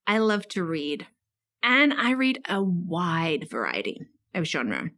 I love to read, and I read a wide variety of genre.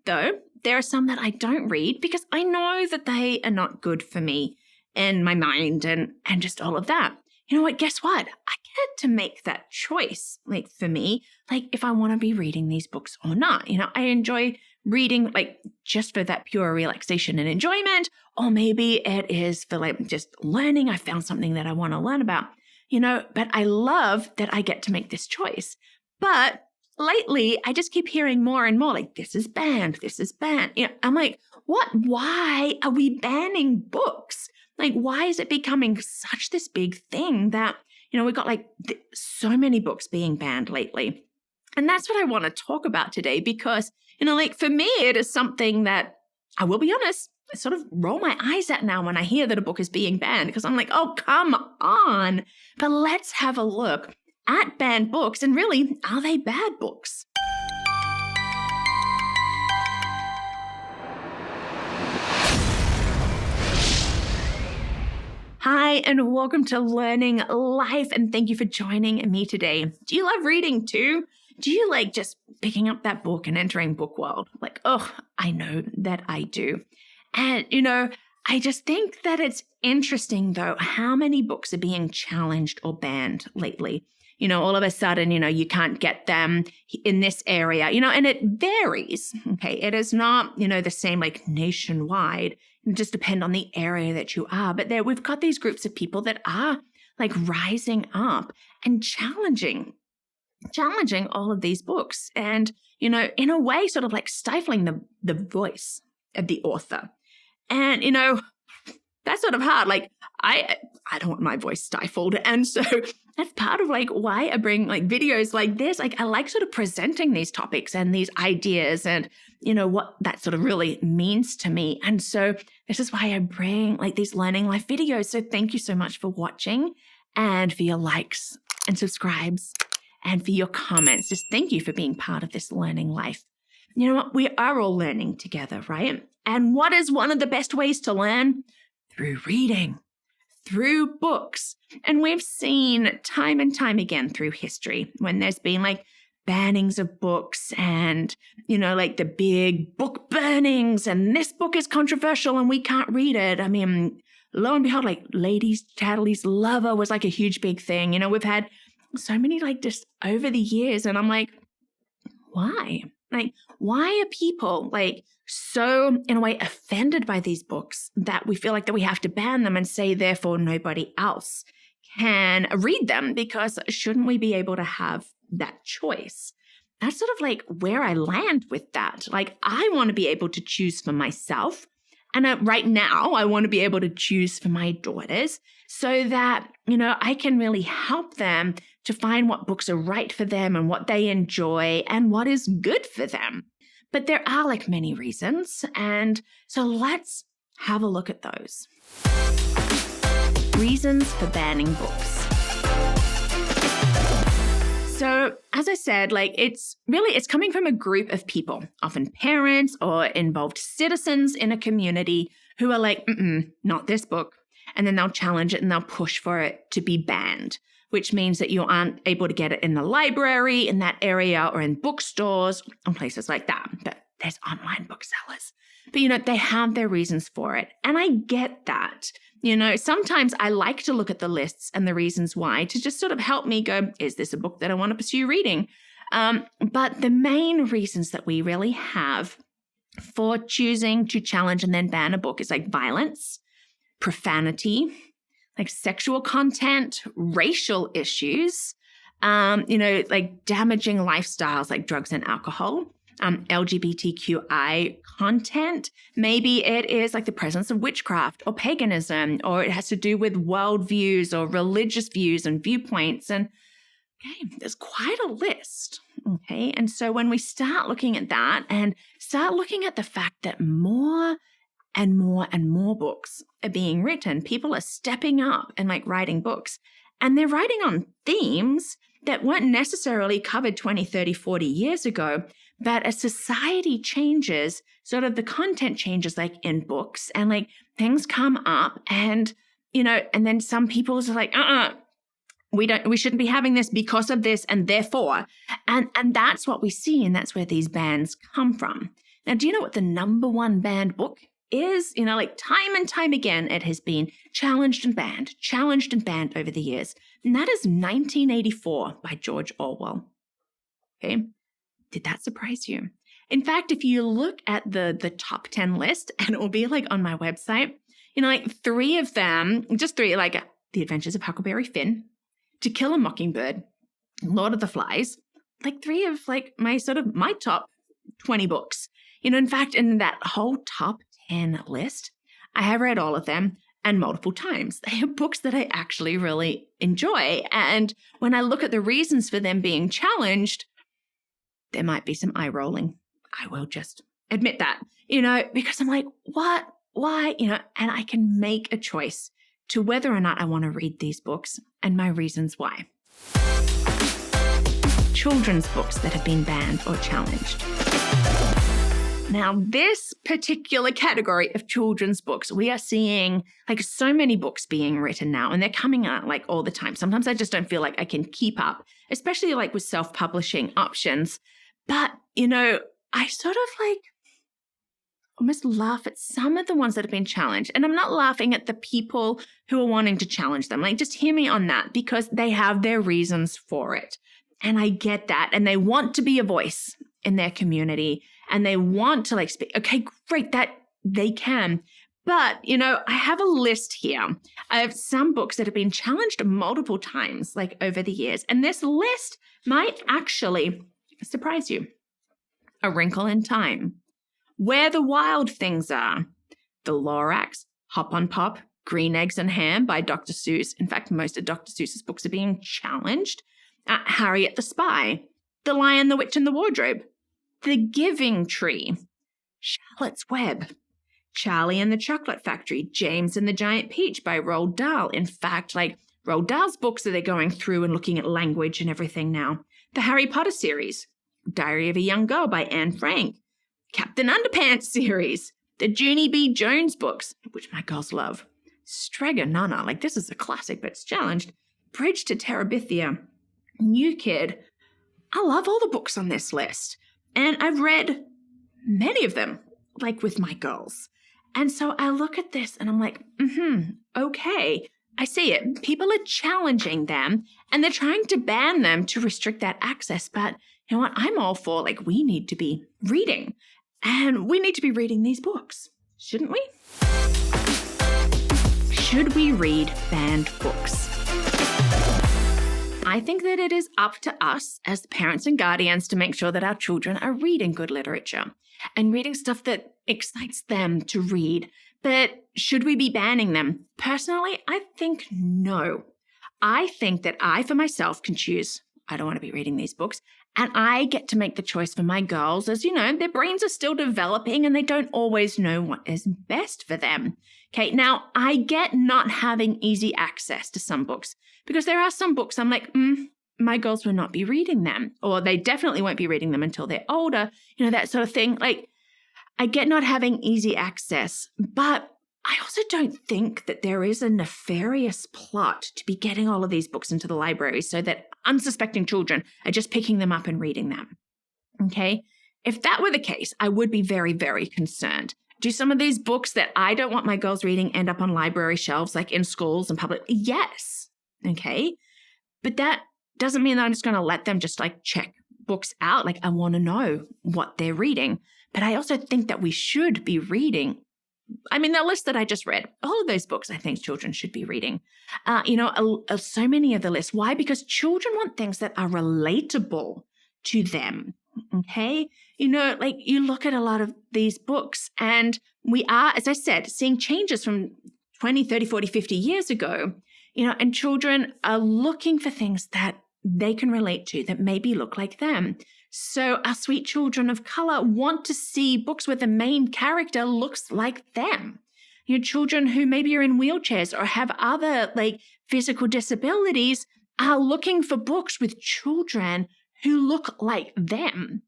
Though there are some that I don't read because I know that they are not good for me and my mind and just all of that. You know what? Guess what? I get to make that choice, like for me, like if I want to be reading these books or not. I enjoy reading like just for that pure relaxation and enjoyment, or maybe it is for like just learning. I found something that I want to learn about, but I love that I get to make this choice. But lately, I just keep hearing more and more like, this is banned, this is banned. I'm like, what? Why are we banning books? Like, why is it becoming such this big thing that, we've got like so many books being banned lately? And that's what I want to talk about today because, like for me, it is something that I will be honest, I sort of roll my eyes at now when I hear that a book is being banned because I'm like, oh, come on. But let's have a look at banned books and really, are they bad books? Hi, and welcome to Learning Life, and thank you for joining me today. Do you love reading too? Do you like just picking up that book and entering book world? Like, oh, I know that I do. And, I just think that it's interesting, though, how many books are being challenged or banned lately. All of a sudden, you can't get them in this area, and it varies. Okay. It is not, the same like nationwide. It just depend on the area that you are. But we've got these groups of people that are like rising up and challenging all of these books and, in a way, sort of like stifling the voice of the author. And, that's sort of hard. Like, I don't want my voice stifled. And so that's part of like why I bring like videos like this. Like, I like sort of presenting these topics and these ideas and, what that sort of really means to me. And so this is why I bring like these Learning Life videos. So thank you so much for watching and for your likes and subscribes and for your comments. Just thank you for being part of this Learning Life. You know what? We are all learning together, right? And what is one of the best ways to learn? Through reading, through books. And we've seen time and time again through history when there's been like bannings of books and, like the big book burnings and this book is controversial and we can't read it. I mean, lo and behold, like Lady Chatterley's Lover was like a huge big thing. We've had so many like just over the years and I'm like, why? Like, why are people like so, in a way, offended by these books that we feel like that we have to ban them and say, therefore, nobody else can read them? Because shouldn't we be able to have that choice? That's sort of like where I land with that. Like, I want to be able to choose for myself. And right now, I want to be able to choose for my daughters so that, I can really help them to find what books are right for them and what they enjoy and what is good for them. But there are like many reasons. And so let's have a look at those. Reasons for banning books. So as I said, like it's coming from a group of people, often parents or involved citizens in a community who are like, not this book. And then they'll challenge it and they'll push for it to be banned, which means that you aren't able to get it in the library in that area or in bookstores and places like that. But there's online booksellers. But, they have their reasons for it. And I get that. Sometimes I like to look at the lists and the reasons why to just sort of help me go, is this a book that I want to pursue reading? But the main reasons that we really have for choosing to challenge and then ban a book is like violence, profanity, like sexual content, racial issues, like damaging lifestyles like drugs and alcohol, LGBTQI content. Maybe it is like the presence of witchcraft or paganism, or it has to do with worldviews or religious views and viewpoints. And okay, there's quite a list. Okay. And so when we start looking at that and start looking at the fact that more and more and more books are being written, people are stepping up and like writing books, and they're writing on themes that weren't necessarily covered 20, 30, 40 years ago. But as society changes, sort of the content changes like in books and like things come up and, and then some people are like, We shouldn't be having this because of this and therefore. And that's what we see, and that's where these bans come from. Now, do you know what the number one banned book is? Like time and time again, it has been challenged and banned over the years. And that is 1984 by George Orwell. Okay. Did that surprise you? In fact, if you look at the top 10 list, and it will be like on my website, like three of them, just three, like The Adventures of Huckleberry Finn, To Kill a Mockingbird, Lord of the Flies, like three of like my top 20 books. In fact, in that whole top 10 list, I have read all of them and multiple times. They are books that I actually really enjoy. And when I look at the reasons for them being challenged, there might be some eye rolling. I will just admit that, because I'm like, what? Why? And I can make a choice to whether or not I want to read these books and my reasons why. Children's books that have been banned or challenged. Now, this particular category of children's books, we are seeing like so many books being written now, and they're coming out like all the time. Sometimes I just don't feel like I can keep up, especially like with self-publishing options. But, I sort of like almost laugh at some of the ones that have been challenged. And I'm not laughing at the people who are wanting to challenge them. Like, just hear me on that, because they have their reasons for it. And I get that. And they want to be a voice in their community, and they want to like speak. Okay, great, that they can. But, I have a list here. I have some books that have been challenged multiple times, like over the years. And this list might actually surprise you. A Wrinkle in Time, Where the Wild Things Are, The Lorax, Hop on Pop, Green Eggs and Ham by Dr. Seuss. In fact, most of Dr. Seuss's books are being challenged. Harriet the Spy, The Lion, the Witch, and the Wardrobe, The Giving Tree, Charlotte's Web, Charlie and the Chocolate Factory, James and the Giant Peach by Roald Dahl. In fact, like Roald Dahl's books that they're going through and looking at language and everything now. The Harry Potter series, Diary of a Young Girl by Anne Frank, Captain Underpants series, the Junie B. Jones books, which my girls love, Strega Nana, like this is a classic but it's challenged, Bridge to Terabithia, New Kid. I love all the books on this list. And I've read many of them, like with my girls. And so I look at this and I'm like, okay, I see it. People are challenging them and they're trying to ban them to restrict that access. But you know what? I'm all for like, we need to be reading and we need to be reading these books, shouldn't we? Should we read banned books? I think that it is up to us as parents and guardians to make sure that our children are reading good literature and reading stuff that excites them to read. But should we be banning them? Personally, I think no. I think that I, for myself, can choose, I don't want to be reading these books, and I get to make the choice for my girls. As you know, their brains are still developing and they don't always know what is best for them. Okay, now I get not having easy access to some books because there are some books I'm like, my girls will not be reading them, or they definitely won't be reading them until they're older, that sort of thing. Like, I get not having easy access, but I also don't think that there is a nefarious plot to be getting all of these books into the library so that unsuspecting children are just picking them up and reading them. Okay? If that were the case, I would be very, very concerned. Do some of these books that I don't want my girls reading end up on library shelves, like in schools and public? Yes. Okay? But that doesn't mean that I'm just going to let them just like check books out. Like, I want to know what they're reading. But I also think that we should be reading. I mean, the list that I just read, all of those books I think children should be reading. So many of the lists. Why? Because children want things that are relatable to them. Okay? Like you look at a lot of these books and we are, as I said, seeing changes from 20, 30, 40, 50 years ago, and children are looking for things that they can relate to that maybe look like them. So our sweet children of color want to see books where the main character looks like them. Children who maybe are in wheelchairs or have other like physical disabilities are looking for books with children who look like them.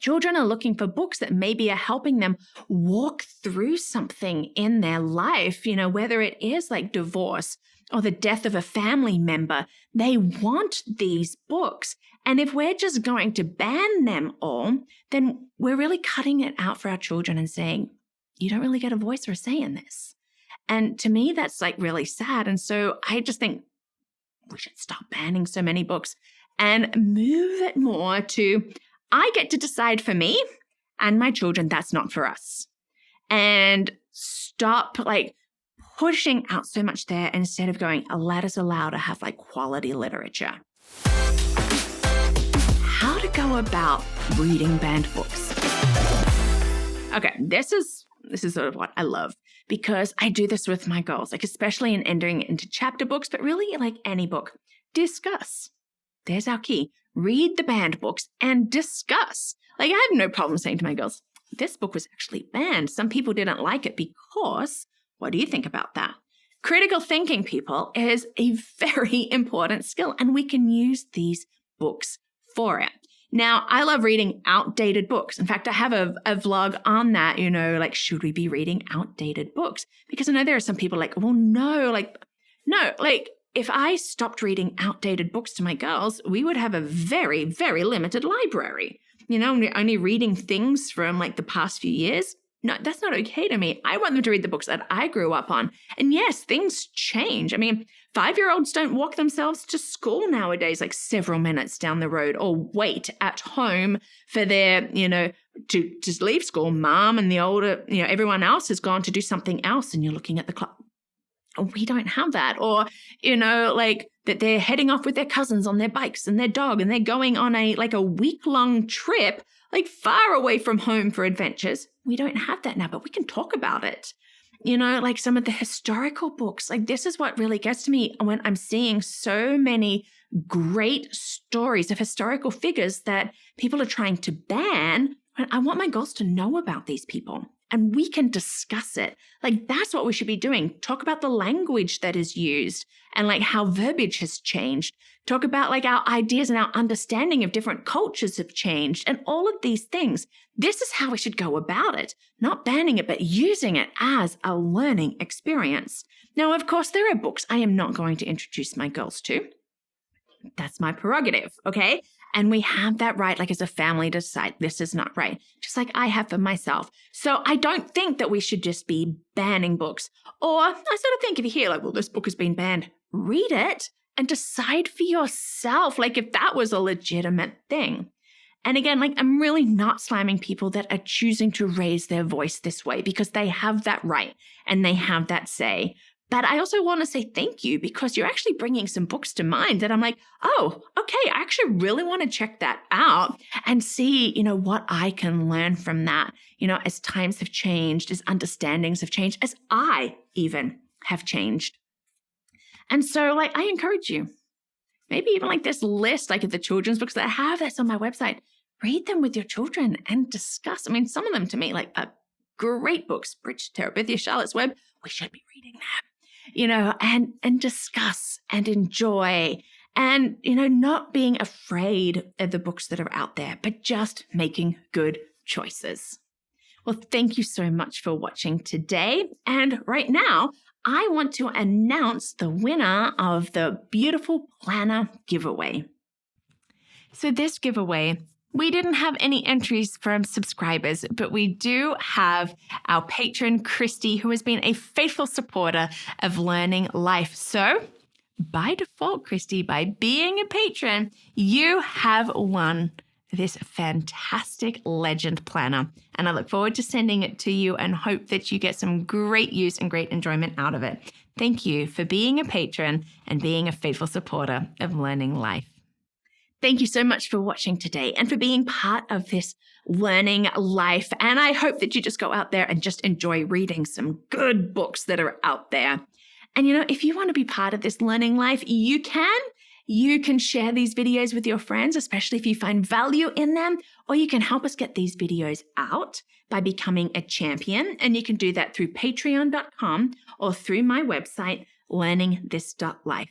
Children are looking for books that maybe are helping them walk through something in their life, whether it is like divorce or the death of a family member. They want these books. And if we're just going to ban them all, then we're really cutting it out for our children and saying, you don't really get a voice or a say in this. And to me, that's like really sad. And so I just think we should stop banning so many books and move it more to, I get to decide for me and my children, that's not for us. And stop like pushing out so much there instead of going, let us allow to have like quality literature. How to go about reading banned books. Okay, this is sort of what I love because I do this with my girls, like especially in entering into chapter books, but really like any book. Discuss. There's our key. Read the banned books and discuss. Like I have no problem saying to my girls, this book was actually banned. Some people didn't like it because, what do you think about that? Critical thinking, people, is a very important skill, and we can use these books for it. Now, I love reading outdated books. In fact, I have a vlog on that, like, should we be reading outdated books? Because I know there are some people like, well, no, if I stopped reading outdated books to my girls, we would have a very, very limited library. Only reading things from like the past few years. No, that's not okay to me. I want them to read the books that I grew up on. And yes, things change. I mean, 5-year-olds don't walk themselves to school nowadays, like several minutes down the road, or wait at home for their, to just leave school. Mom and the older, everyone else has gone to do something else and you're looking at the clock. We don't have that. Or, like that they're heading off with their cousins on their bikes and their dog and they're going on a week-long trip, like far away from home for adventures. We don't have that now, but we can talk about it. Like some of the historical books, like this is what really gets to me when I'm seeing so many great stories of historical figures that people are trying to ban. I want my girls to know about these people. And we can discuss it. Like that's what we should be doing. Talk about the language that is used and like how verbiage has changed. Talk about like our ideas and our understanding of different cultures have changed and all of these things. This is how we should go about it. Not banning it, but using it as a learning experience. Now, of course, there are books I am not going to introduce my girls to. That's my prerogative, okay? And we have that right, like as a family, to decide this is not right, just like I have for myself. So I don't think that we should just be banning books. Or I sort of think if you hear like, well, this book has been banned, read it and decide for yourself, like if that was a legitimate thing. And again, like I'm really not slamming people that are choosing to raise their voice this way because they have that right and they have that say. But I also want to say thank you because you're actually bringing some books to mind that I'm like, oh, okay, I actually really want to check that out and see, what I can learn from that, as times have changed, as understandings have changed, as I even have changed. And so like, I encourage you, maybe even like this list, like of the children's books that I have that's on my website, read them with your children and discuss. I mean, some of them to me like are great books, Bridget Terabithia, Charlotte's Web, we should be reading them. And discuss and enjoy and, not being afraid of the books that are out there, but just making good choices. Well, thank you so much for watching today. And right now, I want to announce the winner of the beautiful planner giveaway. So this giveaway, we didn't have any entries from subscribers, but we do have our patron, Christy, who has been a faithful supporter of Learning Life. So by default, Christy, by being a patron, you have won this fantastic legend planner. And I look forward to sending it to you and hope that you get some great use and great enjoyment out of it. Thank you for being a patron and being a faithful supporter of Learning Life. Thank you so much for watching today and for being part of this Learning Life. And I hope that you just go out there and just enjoy reading some good books that are out there. And if you want to be part of this Learning Life, you can. You can share these videos with your friends, especially if you find value in them, or you can help us get these videos out by becoming a champion. And you can do that through patreon.com or through my website, LearningThis.Life.